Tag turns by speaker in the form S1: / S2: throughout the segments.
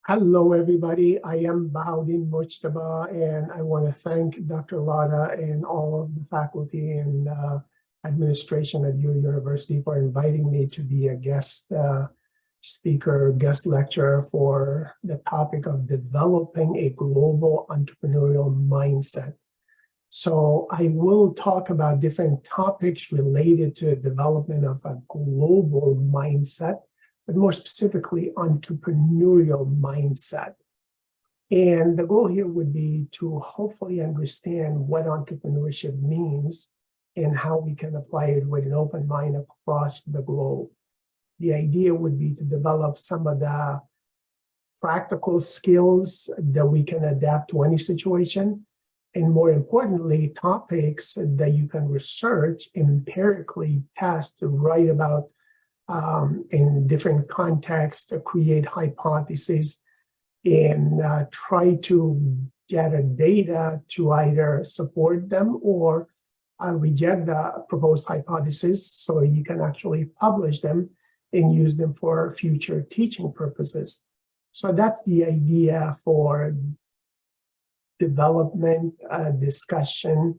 S1: Hello, everybody. I am Bahaudin Mujtaba, and I want to thank Dr. Ladda and all of the faculty and administration at your university for inviting me to be a guest speaker, guest lecturer for the topic of developing a global entrepreneurial mindset. So I will talk about different topics related to the development of a global mindset, but more specifically, entrepreneurial mindset. And the goal here would be to hopefully understand what entrepreneurship means and how we can apply it with an open mind across the globe. The idea would be to develop some of the practical skills that we can adapt to any situation, and more importantly, topics that you can research, empirically test, write about in different contexts, to create hypotheses and try to get a data to either support them or reject the proposed hypothesis, so you can actually publish them and use them for future teaching purposes. So that's the idea for development, discussion,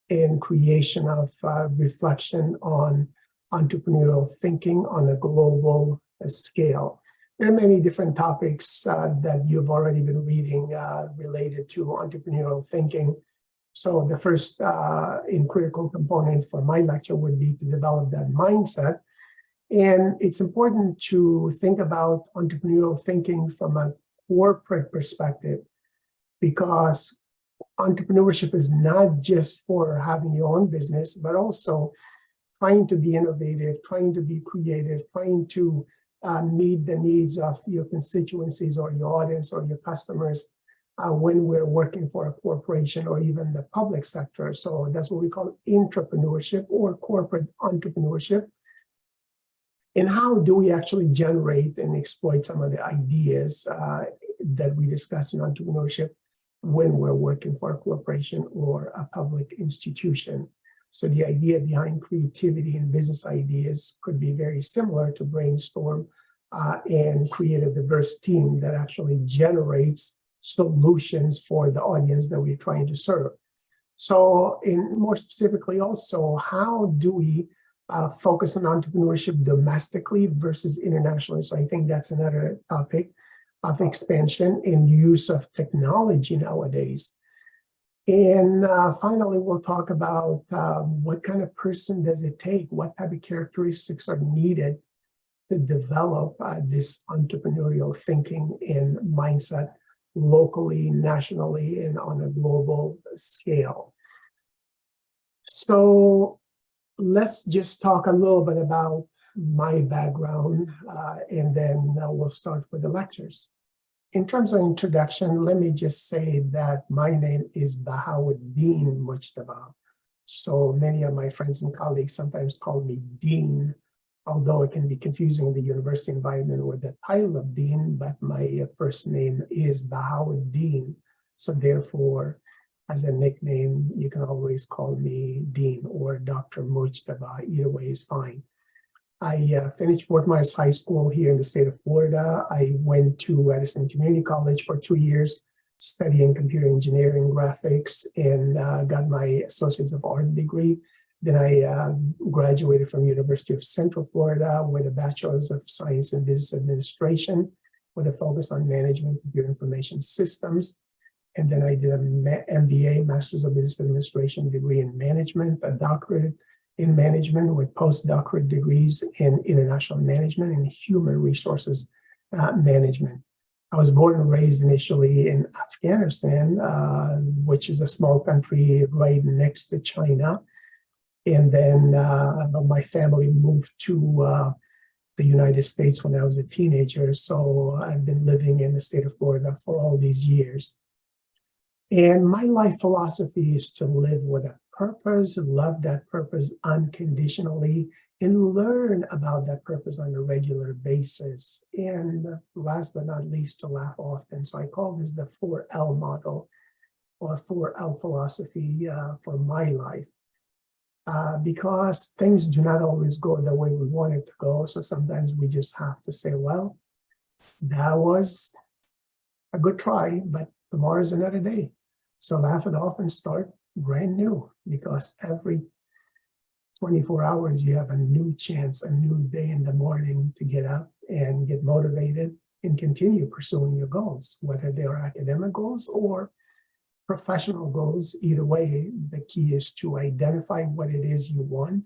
S1: and creation of reflection on entrepreneurial thinking on a global scale. There are many different topics that you've already been reading related to entrepreneurial thinking. So the first and critical component for my lecture would be to develop that mindset. And it's important to think about entrepreneurial thinking from a corporate perspective, because entrepreneurship is not just for having your own business, but also trying to be innovative, trying to be creative, trying to meet the needs of your constituencies or your audience or your customers when we're working for a corporation or even the public sector. So that's what we call intrapreneurship or corporate entrepreneurship. And how do we actually generate and exploit some of the ideas that we discuss in entrepreneurship when we're working for a corporation or a public institution? So the idea behind creativity and business ideas could be very similar to brainstorm and create a diverse team that actually generates solutions for the audience that we're trying to serve. So more specifically also, how do we focus on entrepreneurship domestically versus internationally? So I think that's another topic of expansion and use of technology nowadays. And finally, we'll talk about what kind of person does it take? What type of characteristics are needed to develop this entrepreneurial thinking and mindset locally, nationally, and on a global scale? So let's just talk a little bit about my background, and then we'll start with the lectures. In terms of introduction, let me just say that my name is Bahaudin Mujtaba. So many of my friends and colleagues sometimes call me Dean, although it can be confusing in the university environment with the title of Dean, but my first name is Bahaudin. So therefore, as a nickname, you can always call me Dean or Dr. Mujtaba. Either way is fine. I finished Fort Myers High School here in the state of Florida. I went to Edison Community College for 2 years, studying computer engineering, graphics, and got my Associates of Art degree. Then I graduated from University of Central Florida with a Bachelor's of Science in Business Administration with a focus on management, computer information systems. And then I did an MBA, Master's of Business Administration degree in management, a doctorate in management with postdoctorate degrees in international management and human resources management. I was born and raised initially in Afghanistan, which is a small country right next to China. And then my family moved to the United States when I was a teenager. So I've been living in the state of Florida for all these years. And my life philosophy is to live with a purpose, love that purpose unconditionally, and learn about that purpose on a regular basis. And last but not least, to laugh often. So I call this the 4L model or 4L philosophy for my life. Because things do not always go the way we want it to go. So sometimes we just have to say, well, that was a good try, but tomorrow is another day. So laugh it off and start brand new, because every 24 hours, you have a new chance, a new day in the morning to get up and get motivated and continue pursuing your goals, whether they are academic goals or professional goals. Either way, the key is to identify what it is you want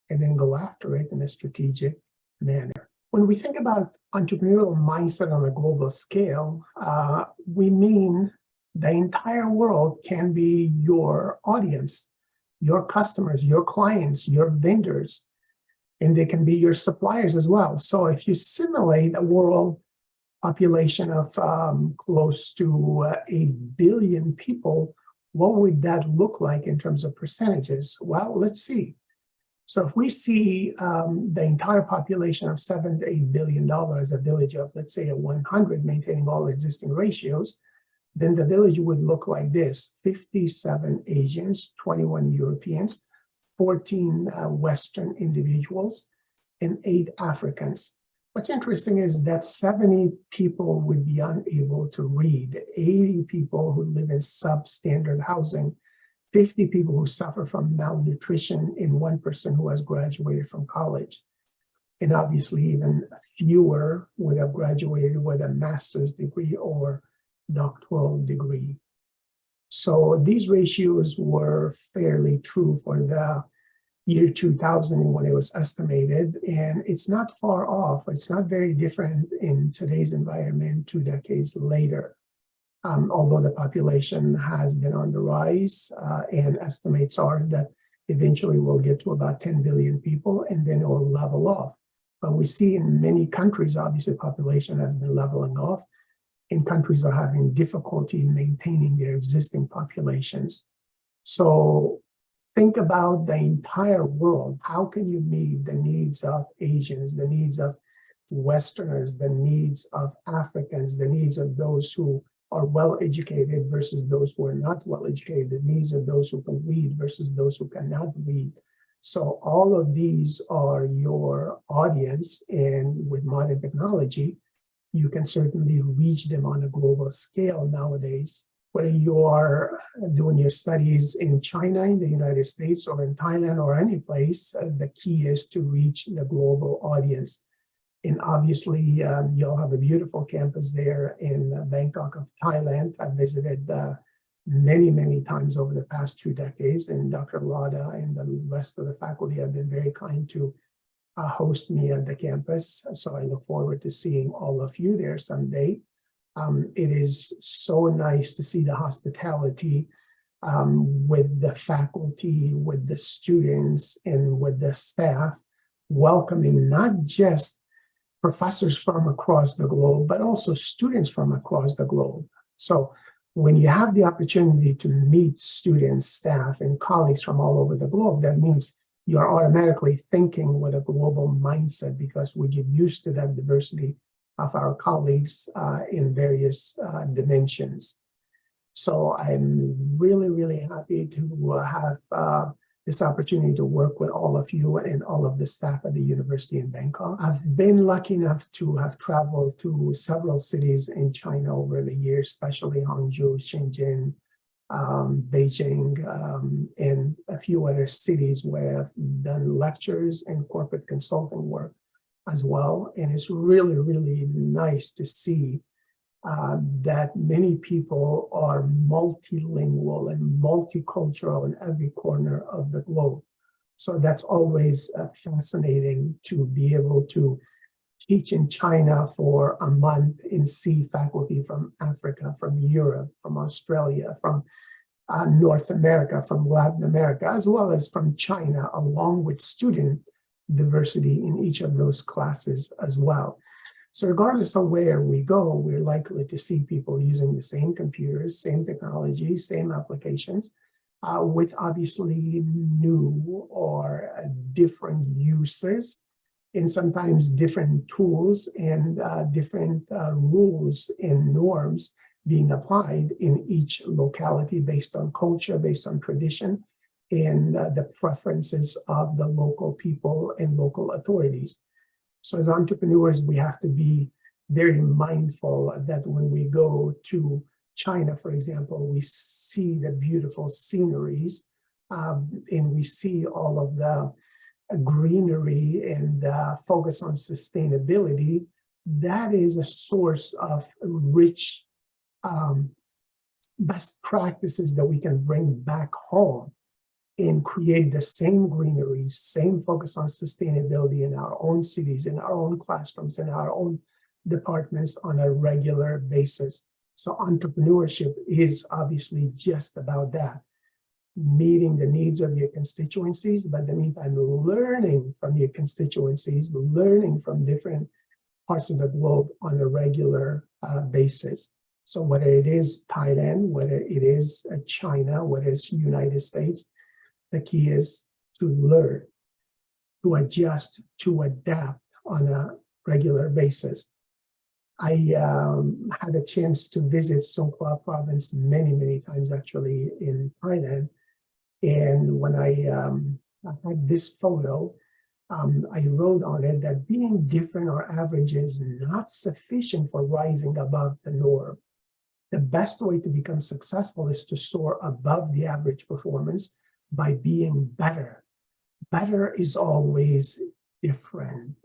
S1: and then go after it in a strategic manner. When we think about entrepreneurial mindset on a global scale, we mean the entire world can be your audience, your customers, your clients, your vendors, and they can be your suppliers as well. So if you simulate a world population of close to 8 billion people, what would that look like in terms of percentages? Well, let's see. So if we see the entire population of $7 to $8 billion as a village of, let's say, a 100, maintaining all existing ratios, then the village would look like this: 57 Asians, 21 Europeans, 14 Western individuals, and 8 Africans. What's interesting is that 70 people would be unable to read, 80 people who live in substandard housing, 50 people who suffer from malnutrition, and 1 person who has graduated from college. And obviously, even fewer would have graduated with a master's degree or doctoral degree. So these ratios were fairly true for the year 2000 when it was estimated, and it's not far off. It's not very different in today's environment 2 decades later, although the population has been on the rise, and estimates are that eventually we'll get to about 10 billion people and then it will level off. But we see in many countries, obviously, population has been leveling off, and countries are having difficulty in maintaining their existing populations. So think about the entire world. How can you meet the needs of Asians, the needs of Westerners, the needs of Africans, the needs of those who are well-educated versus those who are not well-educated, the needs of those who can read versus those who cannot read? So all of these are your audience, and with modern technology, you can certainly reach them on a global scale nowadays. Whether you are doing your studies in China, in the United States, or in Thailand, or any place, the key is to reach the global audience. And obviously, you'll have a beautiful campus there in Bangkok of Thailand. I've visited many, many times over the past 2 decades, and Dr. Ladda and the rest of the faculty have been very kind to host me at the campus. So I look forward to seeing all of you there someday. It is so nice to see the hospitality with the faculty, with the students, and with the staff, welcoming not just professors from across the globe, but also students from across the globe. So when you have the opportunity to meet students, staff, and colleagues from all over the globe, that means you're automatically thinking with a global mindset, because we get used to that diversity of our colleagues in various dimensions. So I'm really, really happy to have this opportunity to work with all of you and all of the staff at the University in Bangkok. I've been lucky enough to have traveled to several cities in China over the years, especially Hangzhou, Shenzhen, Beijing, and a few other cities where I've done lectures and corporate consulting work as well. And it's really, really nice to see that many people are multilingual and multicultural in every corner of the globe. So that's always fascinating to be able to teach in China for a month and see faculty from Africa, from Europe, from Australia, from North America, from Latin America, as well as from China, along with student diversity in each of those classes as well. So regardless of where we go, we're likely to see people using the same computers, same technology, same applications, with obviously new or different uses, and sometimes different tools and different rules and norms being applied in each locality based on culture, based on tradition, and the preferences of the local people and local authorities. So as entrepreneurs, we have to be very mindful that when we go to China, for example, we see the beautiful sceneries, and we see all of the greenery and focus on sustainability. That is a source of rich best practices that we can bring back home and create the same greenery, same focus on sustainability in our own cities, in our own classrooms, in our own departments on a regular basis. So entrepreneurship is obviously just about that, meeting the needs of your constituencies, but in the meantime, learning from your constituencies, learning from different parts of the globe on a regular basis. So whether it is Thailand, whether it is China, whether it's United States, the key is to learn, to adjust, to adapt on a regular basis. I had a chance to visit Songkhla province many times actually in Thailand. And when I had this photo, I wrote on it that being different or average is not sufficient for rising above the norm. The best way to become successful is to soar above the average performance by being better. Better is always different.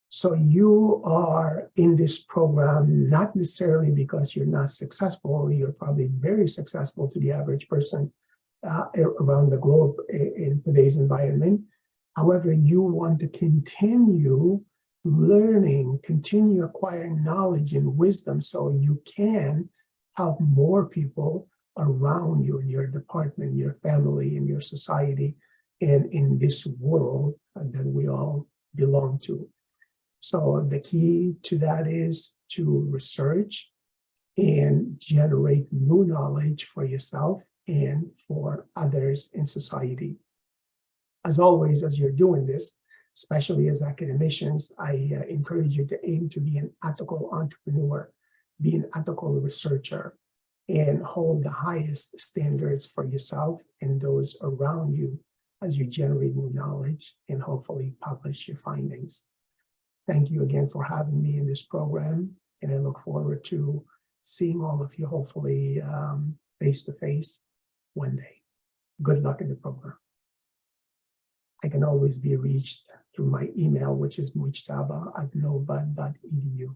S1: So you are in this program, not necessarily because you're not successful, you're probably very successful to the average person around the globe in today's environment. However, you want to continue learning, continue acquiring knowledge and wisdom so you can help more people around you in your department, your family, in your society, and in this world that we all belong to. So the key to that is to research and generate new knowledge for yourself and for others in society. As always, as you're doing this, especially as academicians, I encourage you to aim to be an ethical entrepreneur, be an ethical researcher, and hold the highest standards for yourself and those around you as you generate new knowledge and hopefully publish your findings. Thank you again for having me in this program, and I look forward to seeing all of you hopefully face-to-face one day. Good luck in the program. I can always be reached through my email, which is mujtaba@nova.edu.